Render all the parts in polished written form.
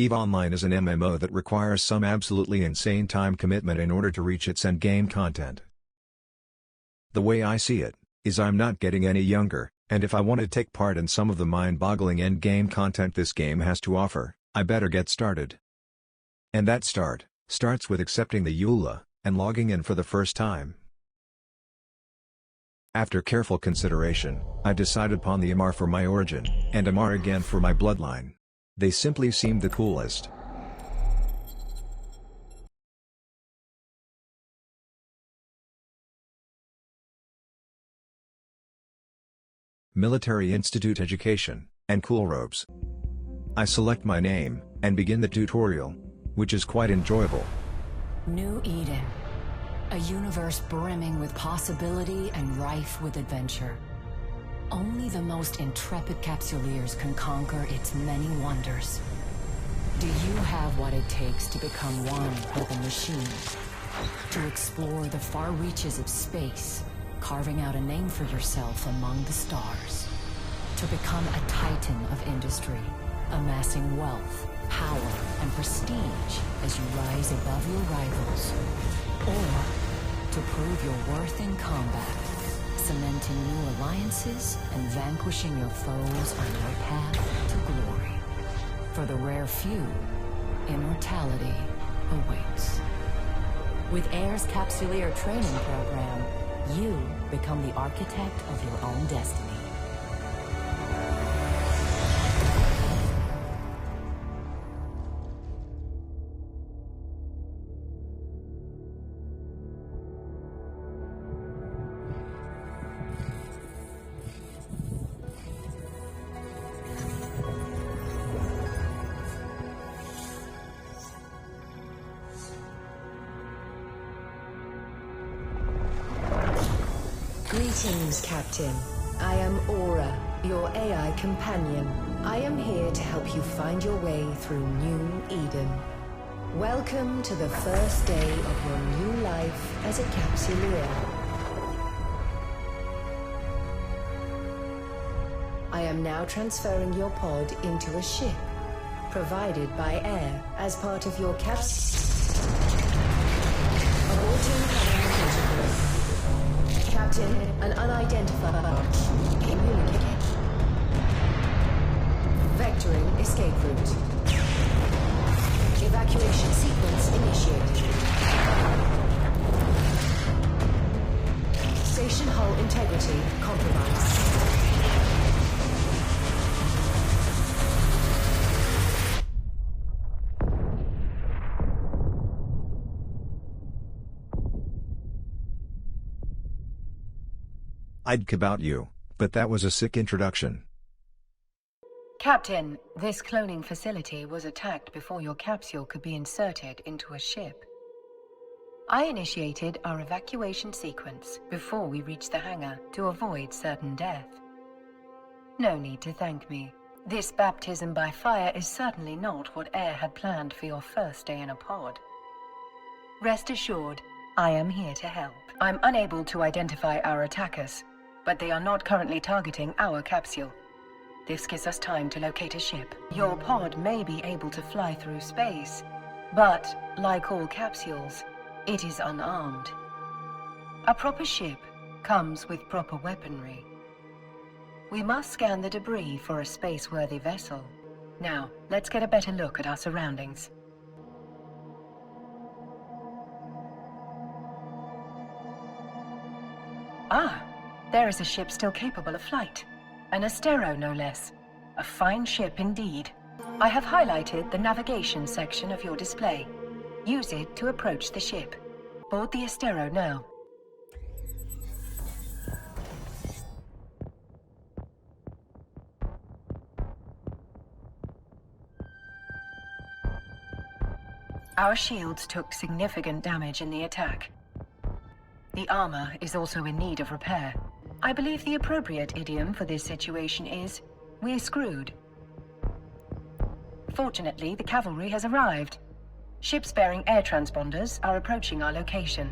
EVE Online is an MMO that requires some absolutely insane time commitment in order to reach its endgame content. The way I see it, is I'm not getting any younger, and if I want to take part in some of the mind-boggling endgame content this game has to offer, I better get started. And that starts with accepting the EULA, and logging in for the first time. After careful consideration, I decided upon the MR for my origin, and MR again for my bloodline. They simply seemed the coolest. Military Institute education, and cool robes. I select my name, and begin the tutorial, which is quite enjoyable. New Eden. A universe brimming with possibility and rife with adventure. Only the most intrepid capsuleers can conquer its many wonders. Do you have what it takes to become one with the machine? To explore the far reaches of space, carving out a name for yourself among the stars. To become a titan of industry, amassing wealth, power, and prestige as you rise above your rivals. Or to prove your worth in combat, cementing new alliances and vanquishing your foes on your path to glory. For the rare few, immortality awaits. With AIR's Capsuleer training program, you become the architect of your own destiny. Greetings, Captain. I am Aura, your AI companion. I am here to help you find your way through New Eden. Welcome to the first day of your new life as a Capsuleer. I am now transferring your pod into a ship, provided by AIR as part of your Captain, an unidentified communicate. Vectoring escape route. Evacuation sequence initiated. Station hull integrity compromised. I'd about you, but that was a sick introduction. Captain, this cloning facility was attacked before your capsule could be inserted into a ship. I initiated our evacuation sequence before we reached the hangar to avoid certain death. No need to thank me. This baptism by fire is certainly not what AIR had planned for your first day in a pod. Rest assured, I am here to help. I'm unable to identify our attackers, but they are not currently targeting our capsule. This gives us time to locate a ship. Your pod may be able to fly through space, but, like all capsules, it is unarmed. A proper ship comes with proper weaponry. We must scan the debris for a space-worthy vessel. Now, let's get a better look at our surroundings. Ah! There is a ship still capable of flight. An Astero, no less. A fine ship indeed. I have highlighted the navigation section of your display. Use it to approach the ship. Board the Astero now. Our shields took significant damage in the attack. The armor is also in need of repair. I believe the appropriate idiom for this situation is, "We're screwed." Fortunately, the cavalry has arrived. Ships bearing air transponders are approaching our location.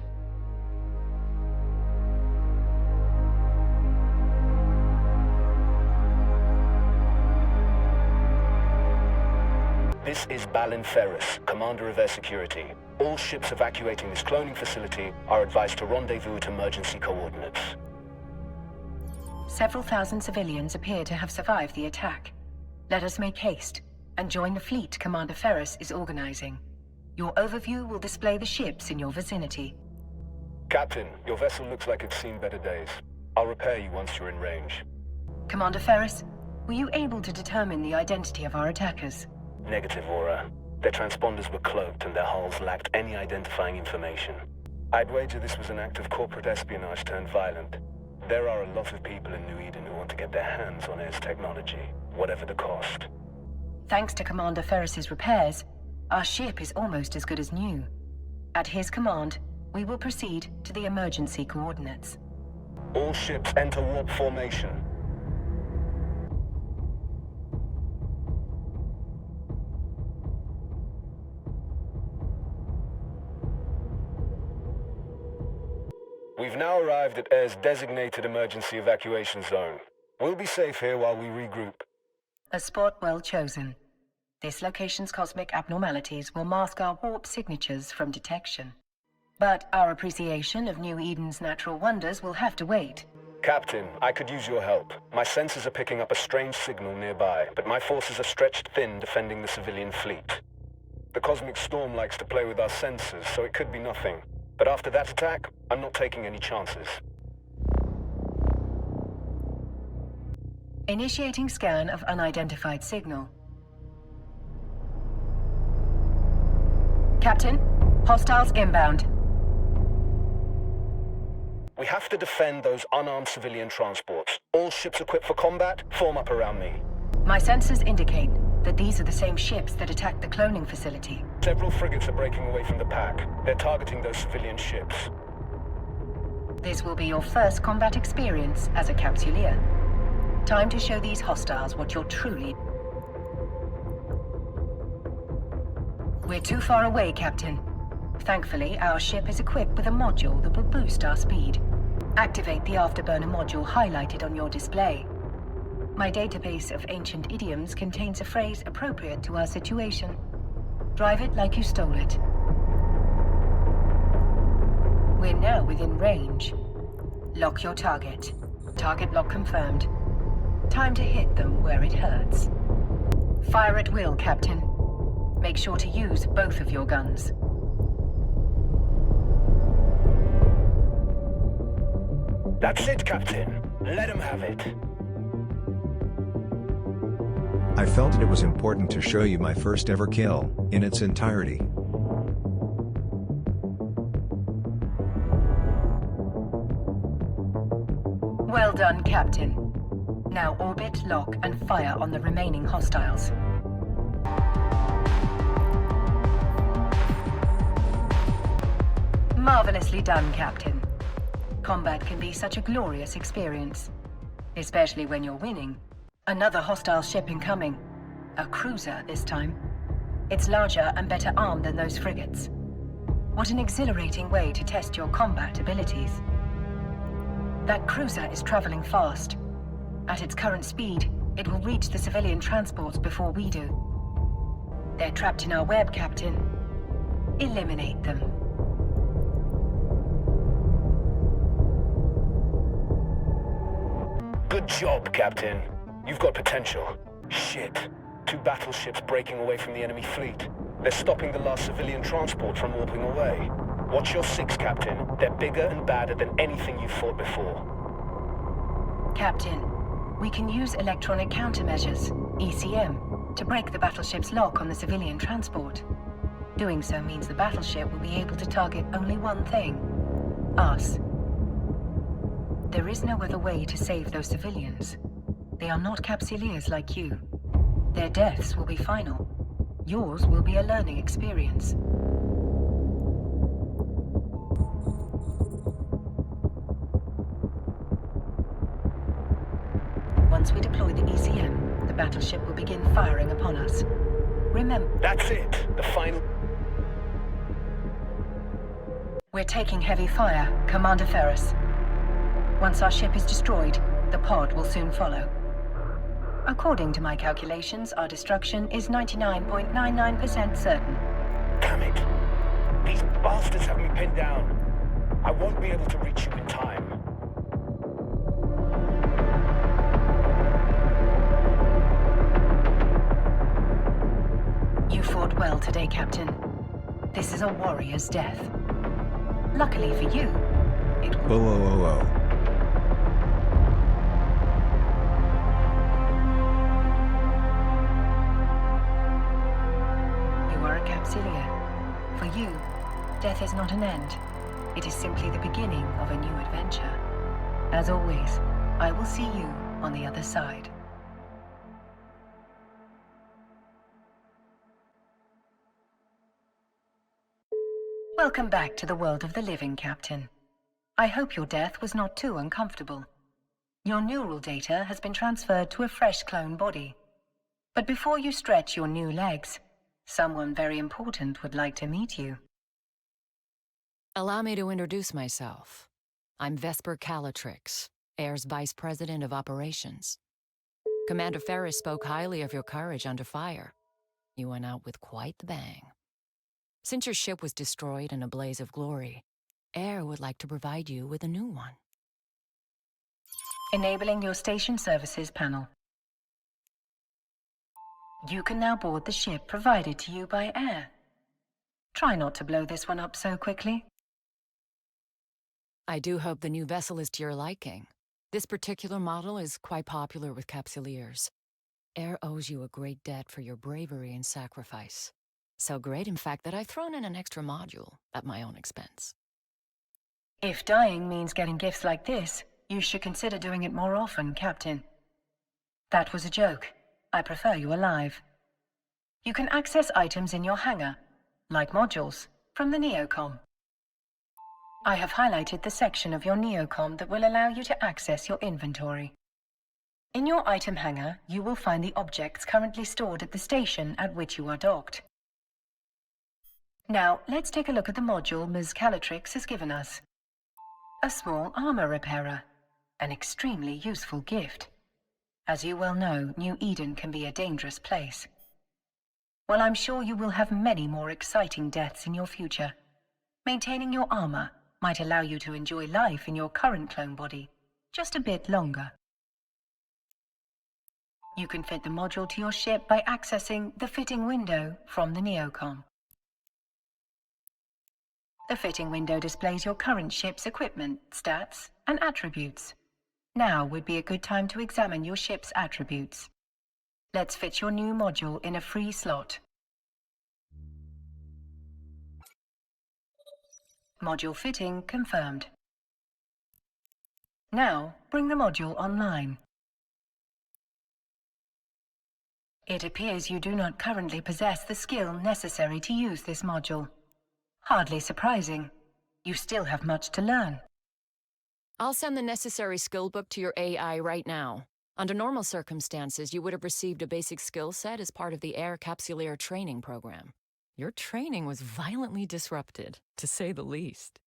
This is Balin Ferris, Commander of Air Security. All ships evacuating this cloning facility are advised to rendezvous at emergency coordinates. Several thousand civilians appear to have survived the attack. Let us make haste and join the fleet Commander Ferris is organizing. Your overview will display the ships in your vicinity. Captain, your vessel looks like it's seen better days. I'll repair you once you're in range. Commander Ferris, were you able to determine the identity of our attackers? Negative, Aura. Their transponders were cloaked and their hulls lacked any identifying information. I'd wager this was an act of corporate espionage turned violent. There are a lot of people in New Eden who want to get their hands on Air's technology, whatever the cost. Thanks to Commander Ferris's repairs, our ship is almost as good as new. At his command, we will proceed to the emergency coordinates. All ships enter warp formation. We've now arrived at Air's designated emergency evacuation zone. We'll be safe here while we regroup. A spot well chosen. This location's cosmic abnormalities will mask our warp signatures from detection. But our appreciation of New Eden's natural wonders will have to wait. Captain, I could use your help. My sensors are picking up a strange signal nearby, but my forces are stretched thin defending the civilian fleet. The cosmic storm likes to play with our sensors, so it could be nothing. But after that attack, I'm not taking any chances. Initiating scan of unidentified signal. Captain, hostiles inbound. We have to defend those unarmed civilian transports. All ships equipped for combat, form up around me. My sensors indicate that these are the same ships that attacked the cloning facility. Several frigates are breaking away from the pack. They're targeting those civilian ships. This will be your first combat experience as a capsuleer. Time to show these hostiles what you're truly... We're too far away, Captain. Thankfully, our ship is equipped with a module that will boost our speed. Activate the afterburner module highlighted on your display. My database of ancient idioms contains a phrase appropriate to our situation. Drive it like you stole it. We're now within range. Lock your target. Target lock confirmed. Time to hit them where it hurts. Fire at will, Captain. Make sure to use both of your guns. That's it, Captain. Let him have it. I felt it was important to show you my first ever kill, in its entirety. Well done, Captain. Now orbit, lock, and fire on the remaining hostiles. Marvelously done, Captain. Combat can be such a glorious experience. Especially when you're winning. Another hostile ship incoming. A cruiser this time. It's larger and better armed than those frigates. What an exhilarating way to test your combat abilities. That cruiser is traveling fast. At its current speed, it will reach the civilian transports before we do. They're trapped in our web, Captain. Eliminate them. Good job, Captain. You've got potential. Shit. 2 battleships breaking away from the enemy fleet. They're stopping the last civilian transport from warping away. Watch your 6, Captain. They're bigger and badder than anything you've fought before. Captain, we can use electronic countermeasures, ECM, to break the battleship's lock on the civilian transport. Doing so means the battleship will be able to target only one thing. Us. There is no other way to save those civilians. They are not capsuleers like you. Their deaths will be final. Yours will be a learning experience. Once we deploy the ECM, the battleship will begin firing upon us. Remember... That's it! The final... We're taking heavy fire, Commander Ferris. Once our ship is destroyed, the pod will soon follow. According to my calculations, our destruction is 99.99% certain. Damn it! These bastards have me pinned down. I won't be able to reach you in time. You fought well today, Captain. This is a warrior's death. Luckily for you, it will... Whoa, whoa, whoa, whoa. You are a Capsilia. For you, death is not an end. It is simply the beginning of a new adventure. As always, I will see you on the other side. Welcome back to the world of the living, Captain. I hope your death was not too uncomfortable. Your neural data has been transferred to a fresh clone body. But before you stretch your new legs, someone very important would like to meet you. Allow me to introduce myself. I'm Vesper Calatrix, Air's Vice President of Operations. Commander Ferris spoke highly of your courage under fire. You went out with quite the bang. Since your ship was destroyed in a blaze of glory, Air would like to provide you with a new one. Enabling your station services panel. You can now board the ship provided to you by Air. Try not to blow this one up so quickly. I do hope the new vessel is to your liking. This particular model is quite popular with Capsuleers. Air owes you a great debt for your bravery and sacrifice. So great, in fact, that I've thrown in an extra module at my own expense. If dying means getting gifts like this, you should consider doing it more often, Captain. That was a joke. I prefer you alive. You can access items in your hangar, like modules, from the Neocom. I have highlighted the section of your Neocom that will allow you to access your inventory. In your item hangar, you will find the objects currently stored at the station at which you are docked. Now, let's take a look at the module Ms. Calatrix has given us. A small armor repairer, an extremely useful gift. As you well know, New Eden can be a dangerous place. Well, I'm sure you will have many more exciting deaths in your future. Maintaining your armor might allow you to enjoy life in your current clone body just a bit longer. You can fit the module to your ship by accessing the fitting window from the Neocom. The fitting window displays your current ship's equipment, stats, and attributes. Now would be a good time to examine your ship's attributes. Let's fit your new module in a free slot. Module fitting confirmed. Now, bring the module online. It appears you do not currently possess the skill necessary to use this module. Hardly surprising. You still have much to learn. I'll send the necessary skill book to your AI right now. Under normal circumstances, you would have received a basic skill set as part of the Air Capsuleer training program. Your training was violently disrupted, to say the least.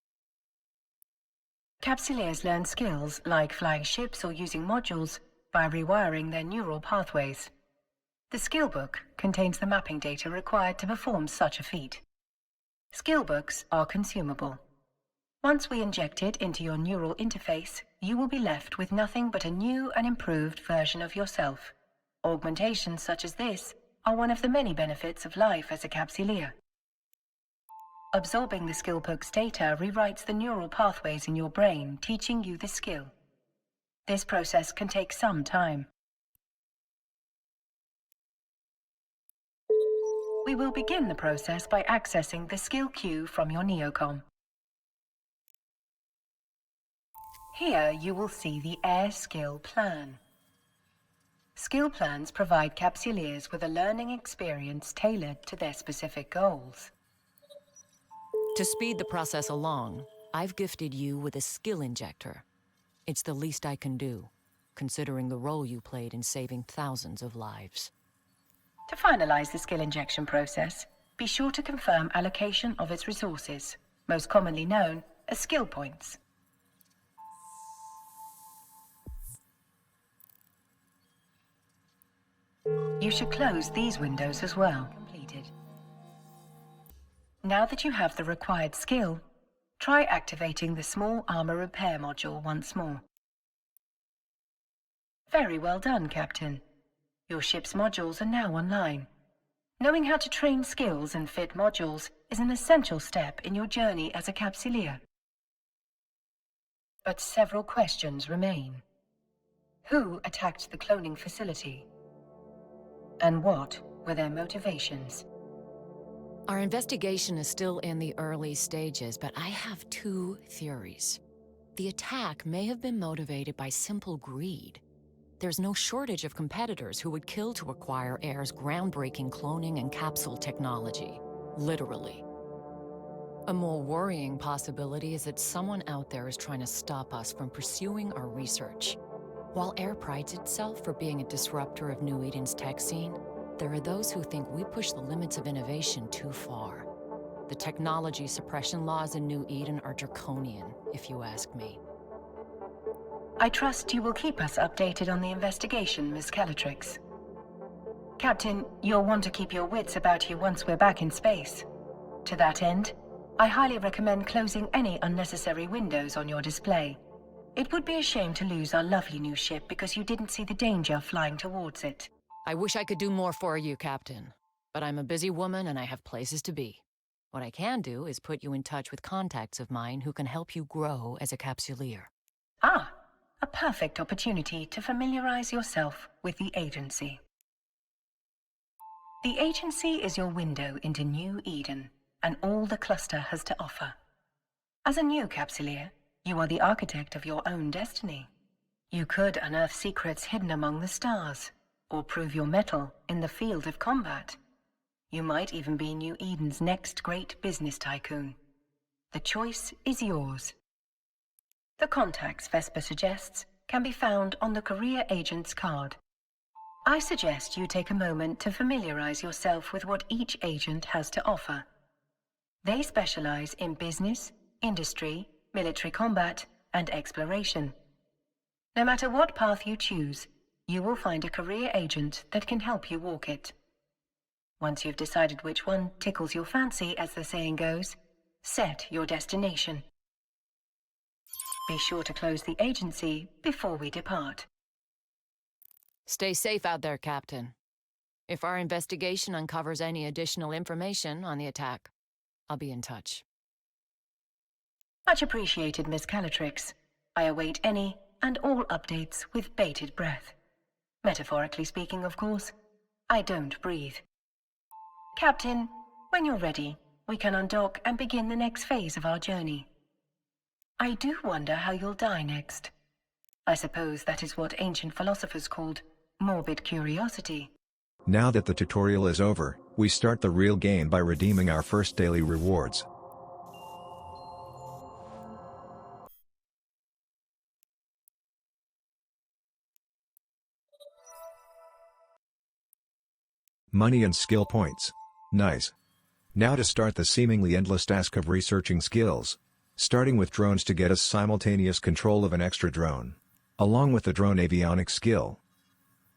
Capsuleers learn skills like flying ships or using modules by rewiring their neural pathways. The skill book contains the mapping data required to perform such a feat. Skill books are consumable. Once we inject it into your neural interface, you will be left with nothing but a new and improved version of yourself. Augmentations such as this are one of the many benefits of life as a Capsuleer. Absorbing the skill book's data rewrites the neural pathways in your brain, teaching you the skill. This process can take some time. We will begin the process by accessing the skill queue from your Neocom. Here you will see the Air Skill Plan. Skill plans provide Capsuleers with a learning experience tailored to their specific goals. To speed the process along, I've gifted you with a skill injector. It's the least I can do, considering the role you played in saving thousands of lives. To finalize the skill injection process, be sure to confirm allocation of its resources, most commonly known as skill points. You should close these windows as well. Completed. Now that you have the required skill, try activating the small armor repair module once more. Very well done, Captain. Your ship's modules are now online. Knowing how to train skills and fit modules is an essential step in your journey as a Capsuleer. But several questions remain. Who attacked the cloning facility? And what were their motivations? Our investigation is still in the early stages, but I have two theories. The attack may have been motivated by simple greed. There's no shortage of competitors who would kill to acquire AIR's groundbreaking cloning and capsule technology. Literally. A more worrying possibility is that someone out there is trying to stop us from pursuing our research. While AIR prides itself for being a disruptor of New Eden's tech scene, there are those who think we push the limits of innovation too far. The technology suppression laws in New Eden are draconian, if you ask me. I trust you will keep us updated on the investigation, Miss Calatrix. Captain, you'll want to keep your wits about you once we're back in space. To that end, I highly recommend closing any unnecessary windows on your display. It would be a shame to lose our lovely new ship because you didn't see the danger flying towards it. I wish I could do more for you, Captain. But I'm a busy woman and I have places to be. What I can do is put you in touch with contacts of mine who can help you grow as a Capsuleer. Ah, a perfect opportunity to familiarize yourself with the agency. The agency is your window into New Eden and all the cluster has to offer. As a new Capsuleer, you are the architect of your own destiny. You could unearth secrets hidden among the stars, or prove your mettle in the field of combat. You might even be New Eden's next great business tycoon. The choice is yours. The contacts Vesper suggests can be found on the Career Agent's card. I suggest you take a moment to familiarize yourself with what each agent has to offer. They specialize in business, industry, military combat, and exploration. No matter what path you choose, you will find a career agent that can help you walk it. Once you've decided which one tickles your fancy, as the saying goes, set your destination. Be sure to close the agency before we depart. Stay safe out there, Captain. If our investigation uncovers any additional information on the attack, I'll be in touch. Much appreciated, Miss Calatrix. I await any and all updates with bated breath. Metaphorically speaking, of course. I don't breathe. Captain, when you're ready, we can undock and begin the next phase of our journey. I do wonder how you'll die next. I suppose that is what ancient philosophers called morbid curiosity. Now that the tutorial is over, we start the real game by redeeming our first daily rewards. Money and skill points. Nice. Now to start the seemingly endless task of researching skills. Starting with drones to get us simultaneous control of an extra drone. Along with the drone avionics skill.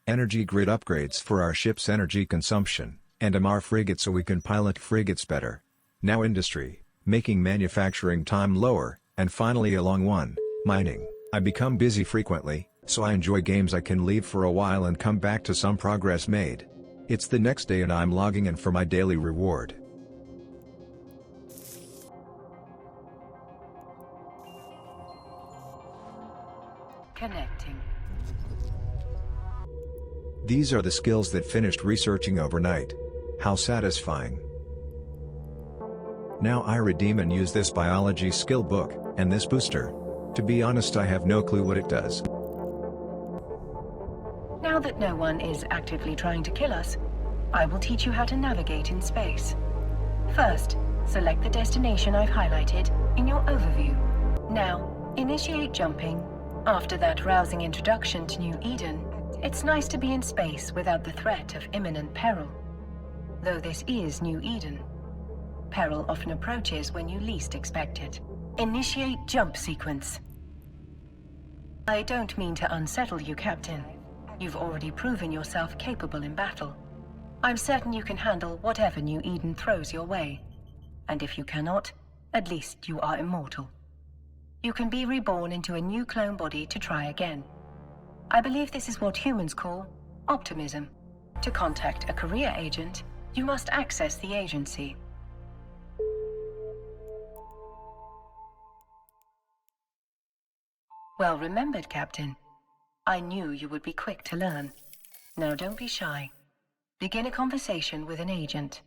Energy grid upgrades for our ship's energy consumption, and a MAR frigate so we can pilot frigates better. Now industry, making manufacturing time lower, and finally along one, mining. I become busy frequently, so I enjoy games I can leave for a while and come back to some progress made. It's the next day and I'm logging in for my daily reward. Connecting. These are the skills that finished researching overnight. How satisfying. Now I redeem and use this biology skill book, and this booster. To be honest, I have no clue what it does. Now that no one is actively trying to kill us, I will teach you how to navigate in space. First, select the destination I've highlighted in your overview. Now, initiate jumping. After that rousing introduction to New Eden, it's nice to be in space without the threat of imminent peril. Though this is New Eden, peril often approaches when you least expect it. Initiate jump sequence. I don't mean to unsettle you, Captain, You've already proven yourself capable in battle. I'm certain you can handle whatever New Eden throws your way. And if you cannot, at least you are immortal. You can be reborn into a new clone body to try again. I believe this is what humans call optimism. To contact a career agent, you must access the agency. Well remembered, Captain. I knew you would be quick to learn. Now don't be shy. Begin a conversation with an agent.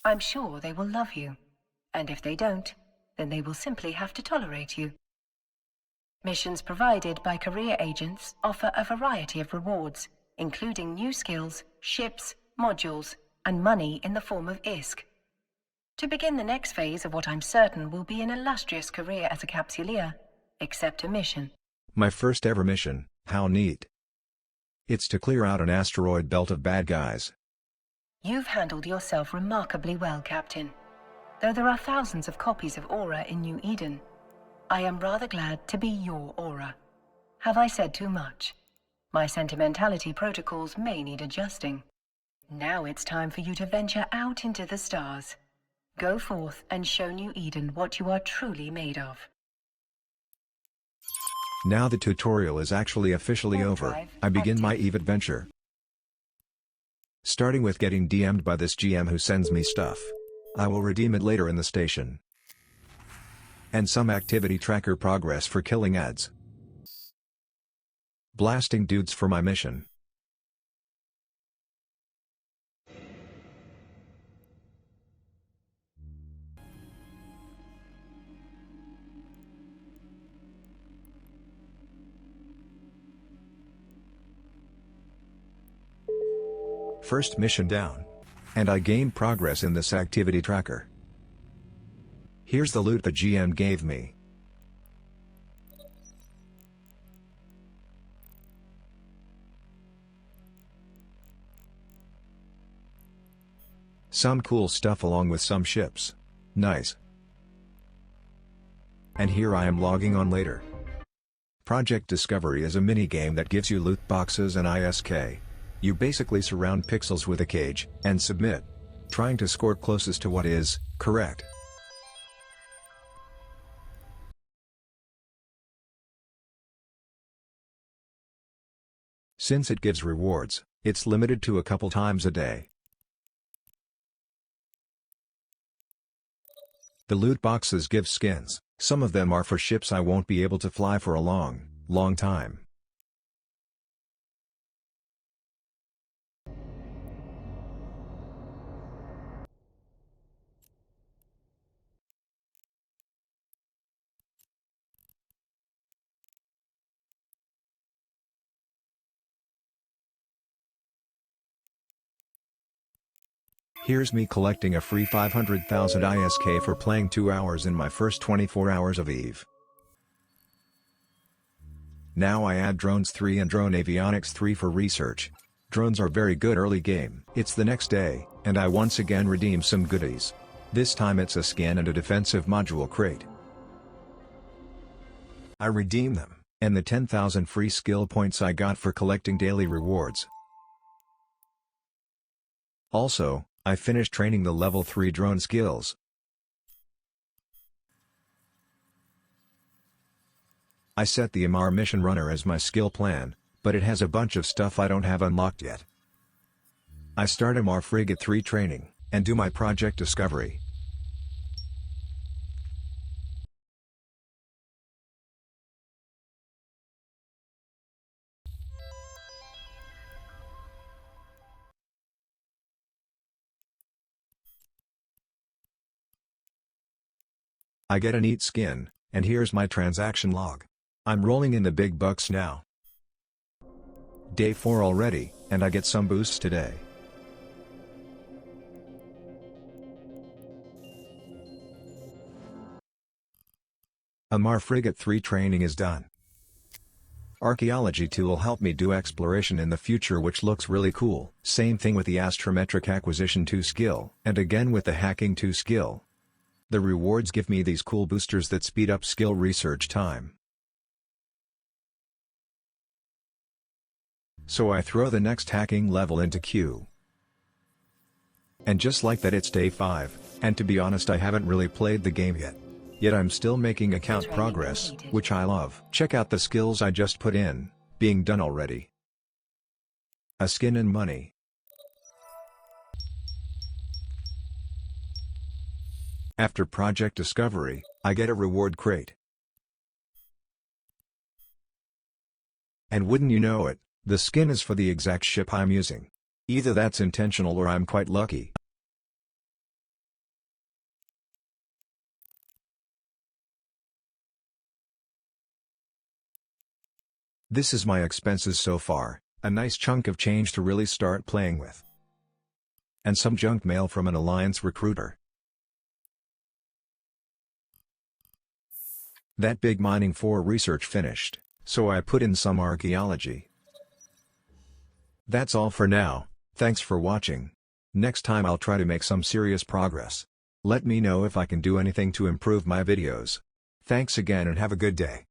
I'm sure they will love you. And if they don't, then they will simply have to tolerate you. Missions provided by career agents offer a variety of rewards, including new skills, ships, modules, and money in the form of ISK. To begin the next phase of what I'm certain will be an illustrious career as a Capsuleer, accept a mission. My first ever mission, how neat. It's to clear out an asteroid belt of bad guys. You've handled yourself remarkably well, Captain. Though there are thousands of copies of Aura in New Eden, I am rather glad to be your Aura. Have I said too much? My sentimentality protocols may need adjusting. Now it's time for you to venture out into the stars. Go forth and show New Eden what you are truly made of. Now the tutorial is actually officially over, I begin my EVE adventure. Starting with getting DM'd by this GM who sends me stuff. I will redeem it later in the station. And some activity tracker progress for killing ads. Blasting dudes for my mission. First mission down. And I gain progress in this activity tracker. Here's the loot the GM gave me. Some cool stuff along with some ships. Nice. And here I am logging on later. Project Discovery is a minigame that gives you loot boxes and ISK. You basically surround pixels with a cage, and submit. Trying to score closest to what is correct. Since it gives rewards, it's limited to a couple times a day. The loot boxes give skins, some of them are for ships I won't be able to fly for a long time. Here's me collecting a free 500,000 ISK for playing 2 hours in my first 24 hours of EVE. Now I add Drones 3 and Drone Avionics 3 for research. Drones are very good early game. It's the next day, and I once again redeem some goodies. This time it's a skin and a defensive module crate. I redeem them, and the 10,000 free skill points I got for collecting daily rewards. Also, I finished training the level 3 drone skills. I set the MR Mission Runner as my skill plan, but it has a bunch of stuff I don't have unlocked yet. I start MR Frigate 3 training, and do my Project Discovery. I get a neat skin, and here's my transaction log. I'm rolling in the big bucks now. Day 4 already, and I get some boosts today. MR Frigate 3 training is done. Archaeology 2 will help me do exploration in the future, which looks really cool. Same thing with the Astrometric Acquisition 2 skill, and again with the Hacking 2 skill. The rewards give me these cool boosters that speed up skill research time. So I throw the next hacking level into queue. And just like that, it's day 5, and to be honest, I haven't really played the game yet. Yet I'm still making account progress, which I love. Check out the skills I just put in, being done already. A skin and money. After project discovery, I get a reward crate. And wouldn't you know it, the skin is for the exact ship I'm using. Either that's intentional or I'm quite lucky. This is my expenses so far, a nice chunk of change to really start playing with. And some junk mail from an Alliance recruiter. That big mining for research finished, so I put in some archaeology. That's all for now, thanks for watching. Next time I'll try to make some serious progress. Let me know if I can do anything to improve my videos. Thanks again and have a good day.